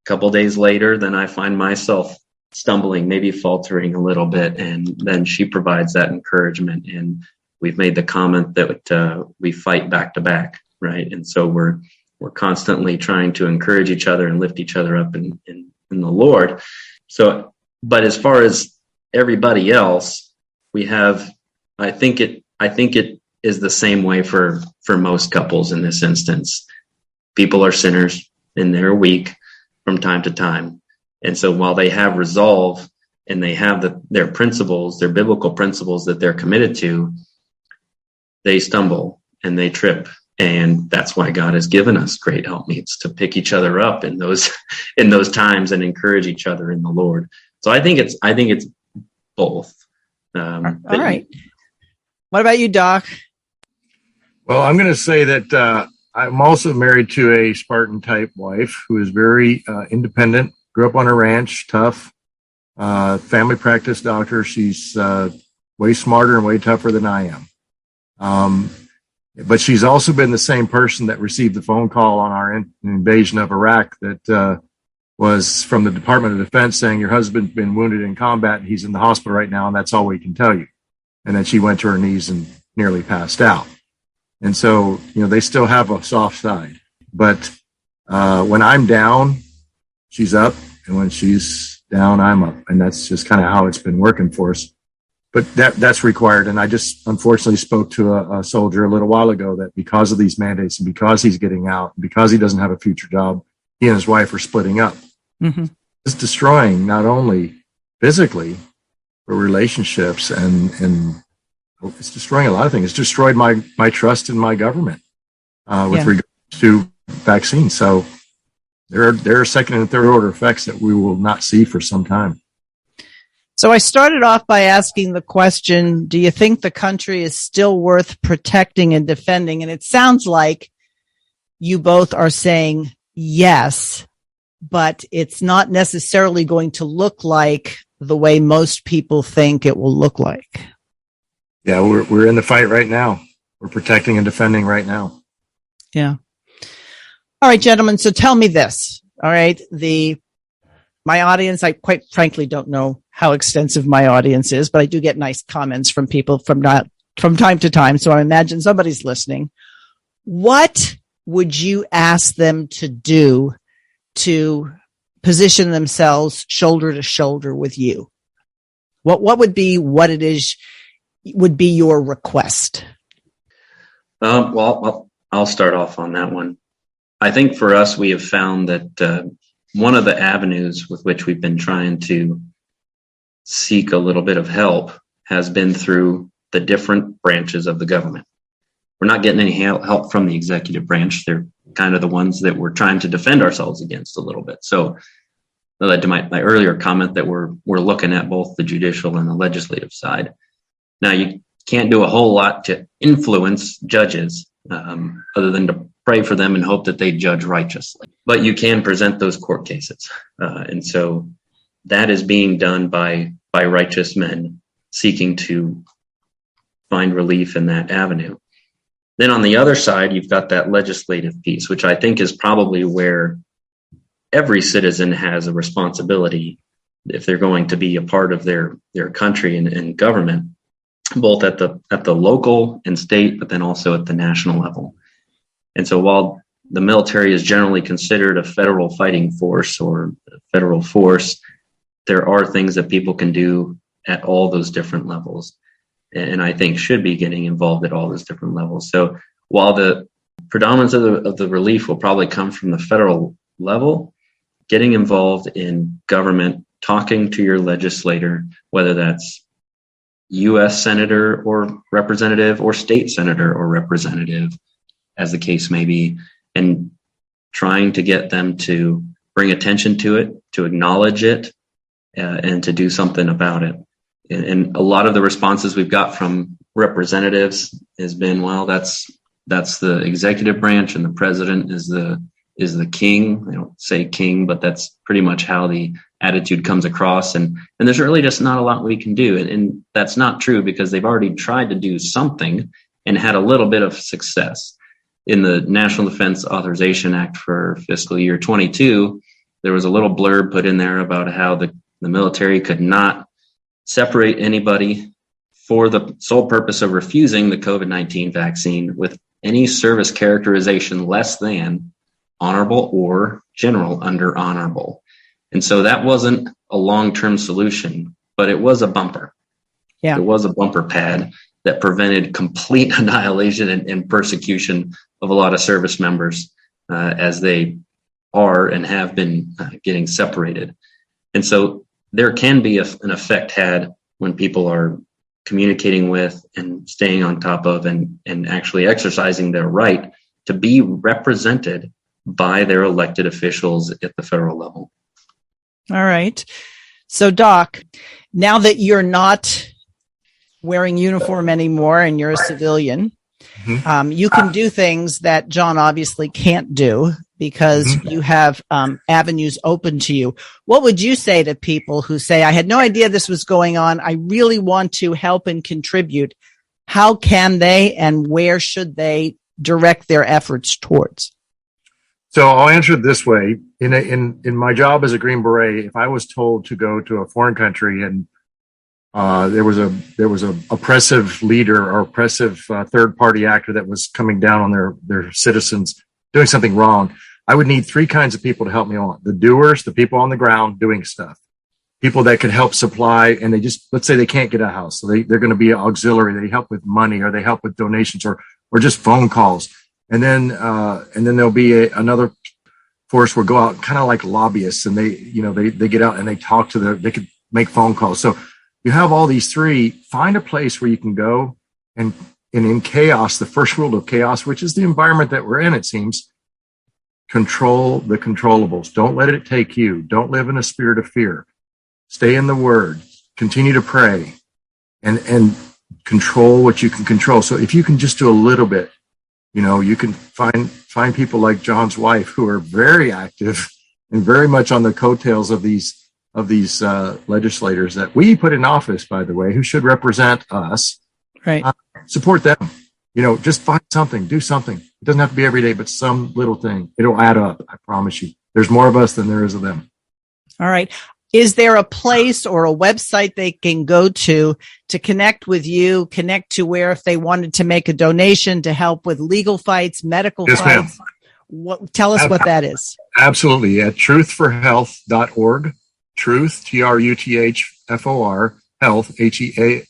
D: couple days later, then I find myself stumbling, maybe faltering a little bit. And then she provides that encouragement. And we've made the comment that we fight back to back, right? And so we're constantly trying to encourage each other and lift each other up in the Lord. So, but as far as everybody else, we have, I think it is the same way for most couples in this instance. People are sinners and they're weak from time to time. And so while they have resolve and they have their principles, their biblical principles that they're committed to, they stumble and they trip. And that's why God has given us great helpmeets to pick each other up in those times and encourage each other in the Lord. So I think it's both.
B: All right. What about you, Doc?
C: Well, I'm going to say that I'm also married to a Spartan type wife who is very independent, grew up on a ranch, tough, family practice doctor. She's way smarter and way tougher than I am. But she's also been the same person that received the phone call on our invasion of Iraq that was from the Department of Defense saying your husband's been wounded in combat and he's in the hospital right now, and that's all we can tell you. And then she went to her knees and nearly passed out. And so, they still have a soft side. But when I'm down, she's up. And when she's down, I'm up. And that's just kind of how it's been working for us. But that's required. And I just unfortunately spoke to a soldier a little while ago that because of these mandates and because he's getting out, because he doesn't have a future job, he and his wife are splitting up. Mm-hmm. It's destroying not only physically, but relationships and it's destroying a lot of things. It's destroyed my trust in my government with regards to vaccines. So there are second and third order effects that we will not see for some time.
B: So I started off by asking the question, do you think the country is still worth protecting and defending? And it sounds like you both are saying yes, but it's not necessarily going to look like the way most people think it will look like.
C: Yeah, we're in the fight right now. We're protecting and defending right now.
B: Yeah. All right, gentlemen. So tell me this. All right. My audience, I quite frankly don't know how extensive my audience is, but I do get nice comments from people from time to time. So I imagine somebody's listening. What would you ask them to do to position themselves shoulder to shoulder with you? What would be what it is would be your request?
D: Well, I'll start off on that one. I think for us, we have found that one of the avenues with which we've been trying to seek a little bit of help has been through the different branches of the government. We're not getting any help from the executive branch. They're kind of the ones that we're trying to defend ourselves against a little bit. So that led to my earlier comment that we're looking at both the judicial and the legislative side. Now, you can't do a whole lot to influence judges other than to pray for them and hope that they judge righteously. But you can present those court cases. And so that is being done by righteous men seeking to find relief in that avenue. Then on the other side, you've got that legislative piece, which I think is probably where every citizen has a responsibility if they're going to be a part of their country and government, both at the local and state, but then also at the national level. And so while the military is generally considered a federal fighting force or a federal force, there are things that people can do at all those different levels. And I think should be getting involved at all those different levels. So while the predominance of the relief will probably come from the federal level, getting involved in government, talking to your legislator, whether that's U.S. senator or representative or state senator or representative, as the case may be, and trying to get them to bring attention to it, to acknowledge it, and to do something about it. And a lot of the responses we've got from representatives has been, well, that's That's the executive branch, and the president is the king. They don't say king, but that's pretty much how the attitude comes across. And there's really just not a lot we can do. And that's not true, because they've already tried to do something and had a little bit of success. In the National Defense Authorization Act for fiscal year 22, there was a little blurb put in there about how the military could not separate anybody for the sole purpose of refusing the COVID-19 vaccine with any service characterization less than honorable or general under honorable. And so that wasn't a long-term solution, but it was a bumper.
B: Yeah.
D: It was a bumper pad that prevented complete annihilation and persecution of a lot of service members as they are and have been getting separated. And so there can be an effect had when people are communicating with and staying on top of and actually exercising their right to be represented by their elected officials at the federal level.
B: All right. So, Doc, now that you're not wearing uniform anymore and you're a civilian, you can do things that John obviously can't do because you have avenues open to you. What would you say to people who say, I had no idea this was going on, I really want to help and contribute? How can they and where should they direct their efforts towards?
C: So I'll answer it this way. In my job as a Green Beret, if I was told to go to a foreign country and there was a oppressive leader or oppressive third party actor that was coming down on their citizens doing something wrong, I would need three kinds of people to help me on: the doers, the people on the ground doing stuff, people that could help supply, and let's say they can't get a house, so they're going to be auxiliary. They help with money, or they help with donations, or just phone calls. And then there'll be another force will go out kind of like lobbyists, and they get out and they talk to they could make phone calls. So you have all these three. Find a place where you can go, and in chaos, the first rule of chaos, which is the environment that we're in, it seems, control the controllables. Don't let it take you. Don't live in a spirit of fear. Stay in the Word. Continue to pray, and control what you can control. So if you can just do a little bit, you can find people like John's wife who are very active and very much on the coattails of these legislators that we put in office, by the way, who should represent us.
B: Right.
C: Support them. Just find something, do something. It doesn't have to be every day, but some little thing. It'll add up. I promise you. There's more of us than there is of them.
B: All right. Is there a place or a website they can go to connect with you, connect to where if they wanted to make a donation to help with legal fights, medical fights? Tell us what that is.
C: Absolutely. At truthforhealth.org. Truth, TRUTHFOR, health, HEALTH.org,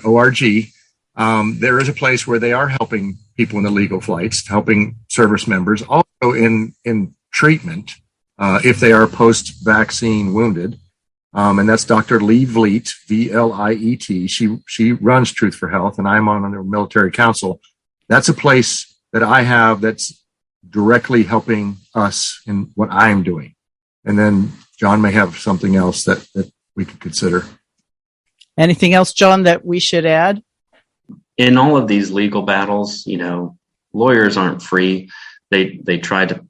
C: O-R-G. There is a place where they are helping people in the legal fights, helping service members, also in treatment, if they are post-vaccine wounded. And that's Dr. Lee Vliet, V-L-I-E-T. She runs Truth for Health, and I'm on the military council. That's a place that I have that's directly helping us in what I'm doing. And then John may have something else that we could consider.
B: Anything else, John, that we should add?
D: In all of these legal battles, lawyers aren't free. They try to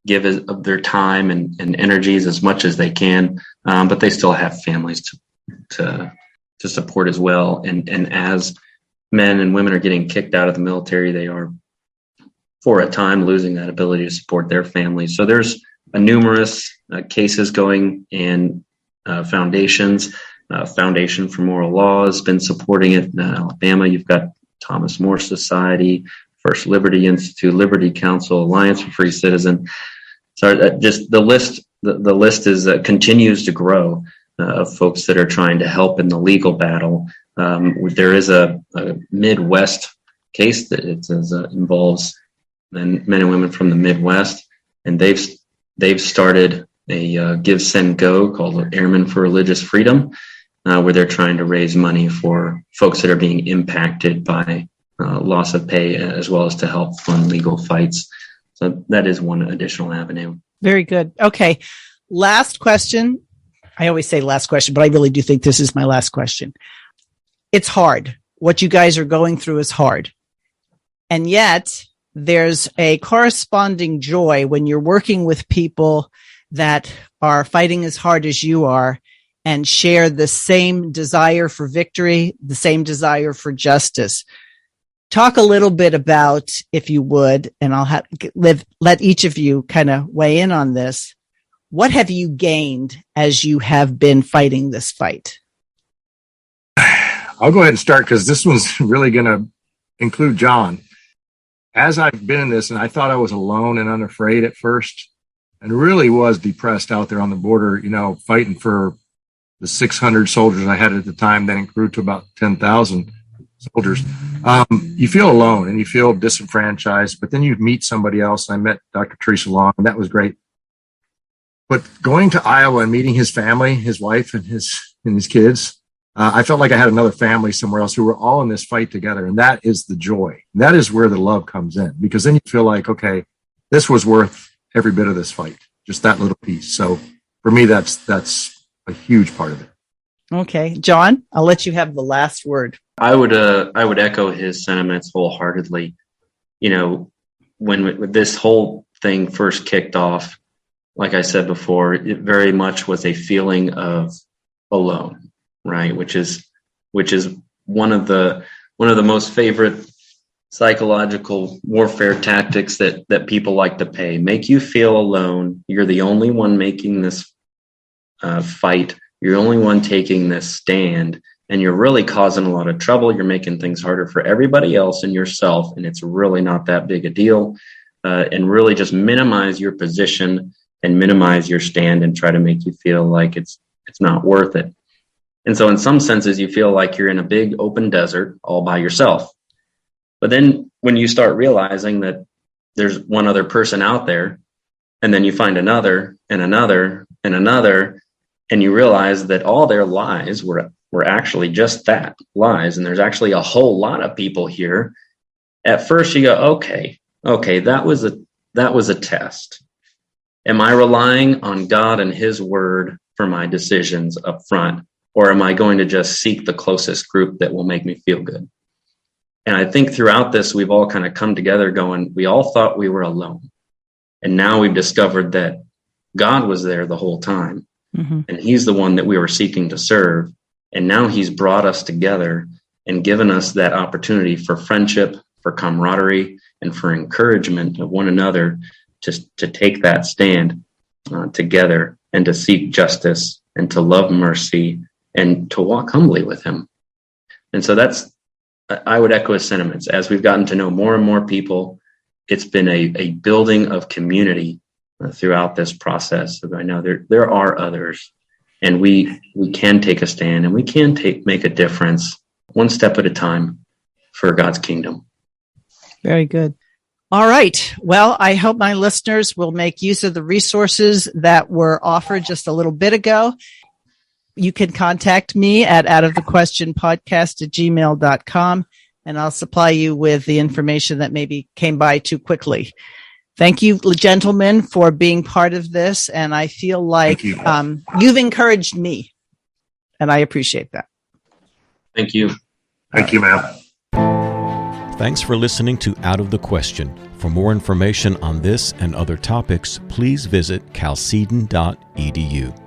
D: give of their time and energies as much as they can, but they still have families to support as well. And as men and women are getting kicked out of the military, they are, for a time, losing that ability to support their families. So there's numerous cases going, and foundations. Foundation for Moral Law has been supporting it. In Alabama, you've got Thomas More Society, First Liberty Institute, Liberty Council, Alliance for Free Citizen. So just the list is continues to grow of folks that are trying to help in the legal battle. There is a Midwest case that involves men and women from the Midwest, and they've started a Give, Send, Go called Airmen for Religious Freedom, where they're trying to raise money for folks that are being impacted by loss of pay, as well as to help fund legal fights. So that is one additional avenue.
B: Very good. Okay. Last question. I always say last question, but I really do think this is my last question. It's hard what you guys are going through is hard. And yet there's a corresponding joy when you're working with people that are fighting as hard as you are and share the same desire for victory, the same desire for justice. Talk a little bit about, if you would, and I'll let each of you kind of weigh in on this. What have you gained as you have been fighting this fight?
C: I'll go ahead and start because this one's really going to include John. As I've been in this, and I thought I was alone and unafraid at first, and really was depressed out there on the border, fighting for the 600 soldiers I had at the time. Then it grew to about 10,000 soldiers. You feel alone and you feel disenfranchised, but then you meet somebody else. I met Dr. Teresa Long, and that was great. But going to Iowa and meeting his family, his wife and his kids, I felt like I had another family somewhere else who were all in this fight together. And that is the joy. That is where the love comes in, because then you feel like, okay, this was worth every bit of this fight, just that little piece. So for me, that's a huge part of it.
B: Okay. John, I'll let you have the last word.
D: I would echo his sentiments wholeheartedly. When this whole thing first kicked off, like I said before, it very much was a feeling of alone, right? Which is one of the most favorite psychological warfare tactics that people like to pay. Make you feel alone. You're the only one making this fight. You're the only one taking this stand, and you're really causing a lot of trouble. You're making things harder for everybody else and yourself, and it's really not that big a deal. And really just minimize your position and minimize your stand and try to make you feel like it's not worth it. And so in some senses, you feel like you're in a big open desert all by yourself. But then when you start realizing that there's one other person out there, and then you find another and another and another, and you realize that all their lies were actually just that, lies. And there's actually a whole lot of people here. At first you go, okay, that was a test. Am I relying on God and his word for my decisions up front? Or am I going to just seek the closest group that will make me feel good? And I think throughout this, we've all kind of come together going, we all thought we were alone. And now we've discovered that God was there the whole time. Mm-hmm. And he's the one that we were seeking to serve. And now he's brought us together and given us that opportunity for friendship, for camaraderie, and for encouragement of one another to take that stand together and to seek justice and to love mercy and to walk humbly with him. And so I would echo his sentiments. As we've gotten to know more and more people, it's been a building of community throughout this process. I know there are others, and we can take a stand and we can make a difference one step at a time for God's kingdom.
B: Very good. All right. Well, I hope my listeners will make use of the resources that were offered just a little bit ago. You can contact me at outofthequestionpodcast@gmail.com, and I'll supply you with the information that maybe came by too quickly. Thank you, gentlemen, for being part of this. And I feel like you've encouraged me, and I appreciate that.
D: Thank you.
C: Thank you, ma'am.
A: Thanks for listening to Out of the Question. For more information on this and other topics, please visit chalcedon.edu.